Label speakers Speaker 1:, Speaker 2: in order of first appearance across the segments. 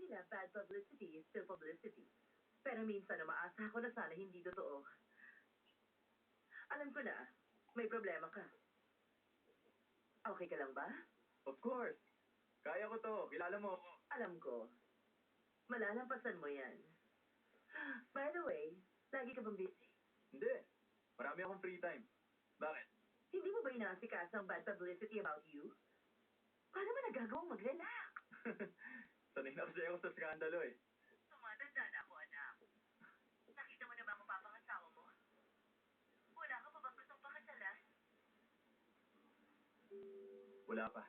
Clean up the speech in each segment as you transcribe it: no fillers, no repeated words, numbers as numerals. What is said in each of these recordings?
Speaker 1: nila bad publicity is still publicity. Pero minsan na maasa ako na sana hindi totoo. Alam ko na, may problema ka. Okay ka lang ba?
Speaker 2: Of course. Kaya ko to. Kilala mo ako.
Speaker 1: Alam ko. Malalampasan mo yan. By the way, lagi ka bang busy?
Speaker 2: Hindi. Marami akong free time. Bakit?
Speaker 1: Hindi mo ba inaasikaso ang bad publicity about you? Paano mo nagagawang mag-relax?
Speaker 2: Sanay na kasi ako sa skandalo eh.
Speaker 1: Tumatanda na ako, anak. Nakita mo na ba ang mapapangasawa mo? Wala ka pa bang gustong pakasalan?
Speaker 2: Wala pa.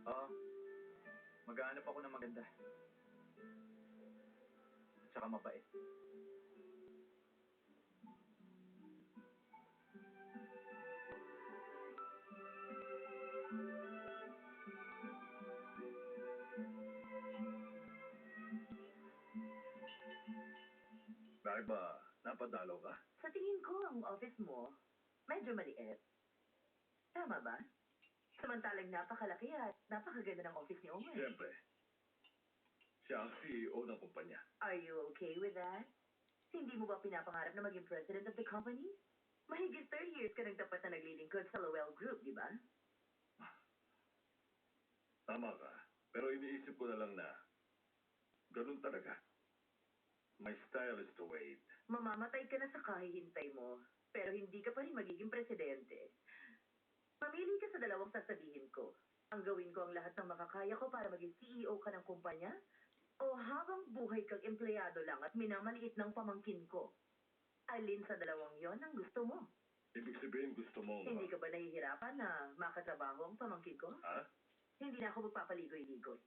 Speaker 2: Oo. Maghahanap ako ng maganda. At saka mabait. Bakit ba napadalaw ka?
Speaker 1: Sa tingin ko, ang office mo, medyo maliit. Tama ba? Samantalang napakalaki at napakaganda ng office ni Owen.
Speaker 3: Siyempre. Siya ang CEO ng kumpanya.
Speaker 1: Are you okay with that? Hindi mo ba pinapangarap na maging president of the company? Mahigit 30 years ka nang tapat na naglilingkod sa Lowell Group, di ba?
Speaker 3: Tama ka. Pero iniisip ko na lang na ganun talaga. My style is to wait.
Speaker 1: Mamamatay ka na sa kahihintay mo, pero hindi ka pa rin magiging presidente. Mamili ka sa dalawang sasabihin ko. Ang gawin ko ang lahat ng makakaya ko para maging CEO ka ng kumpanya, o habang buhay kang empleyado lang at minamaliit ng pamangkin ko. Alin sa dalawang yon ang gusto mo?
Speaker 3: Ibig sabihin gusto mo
Speaker 1: Hindi ka ba nahihirapan na makatrabaho ang pamangkin ko?
Speaker 3: Ha?
Speaker 1: Hindi na ako magpapaligoy-ligoy.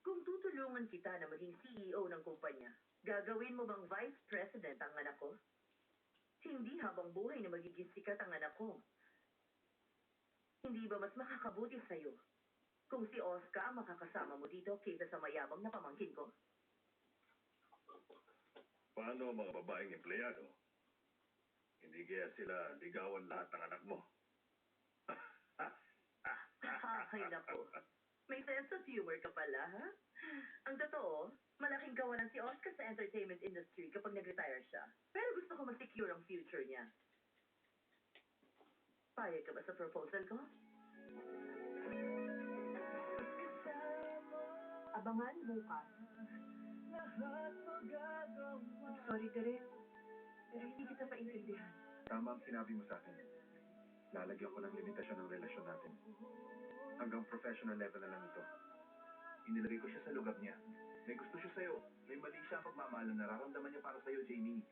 Speaker 1: Kung tutulungan kita na maging CEO ng kumpanya, gagawin mo bang vice president ang anak ko? Hindi habang buhay na magiging sikat ang anak ko. Hindi ba mas makakabuti sa'yo kung si Oscar ang makakasama mo dito kaysa sa mayabang na pamangkin ko?
Speaker 3: Paano ang mga babaeng empleyado? Hindi kaya sila ligawan lahat ng anak mo?
Speaker 1: Ay, nako. May sense of humor ka pala, ha? Ang totoo, malaking kawalan si Oscar sa entertainment industry kapag nag-retire siya. Pero gusto ko mag-secure ang future niya. Payag ka ba sa proposal ko? Abangan bukas. Sorry, Derek. Pero hindi kita paintindihan.
Speaker 2: Tama ang sinabi mo sa akin. Lalagyan ko ng limitasyon ng relasyon natin. Hanggang professional level na lang ito. Inilagay ko siya sa lugar niya. May gusto siya sa'yo. May mali siya ang pagmamahal na nararamdaman niya para sa'yo, Jamie.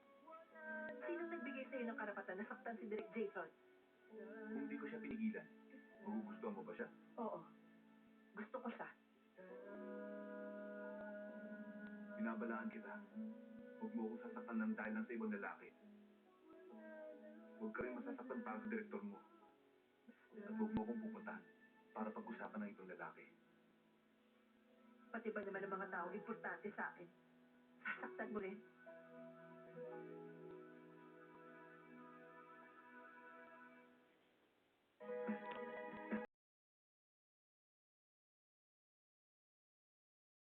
Speaker 1: Sinong nagbigay sa'yo ng karapatan na saktan si Derek Jason?
Speaker 2: Kung hindi ko siya pinigilan, magugustuhan mo ba siya?
Speaker 1: Oo. Gusto ko siya.
Speaker 2: Binabalaan kita. Huwag mo akong sasaktan ng dahil lang sa ibang lalaki. Huwag ka rin masasaktan para sa direktor mo. At huwag mo akong pupuntahan para pag-usapan ng ibang lalaki.
Speaker 1: Pati ba naman ang mga taong importante sa akin? Sasaktan mo rin?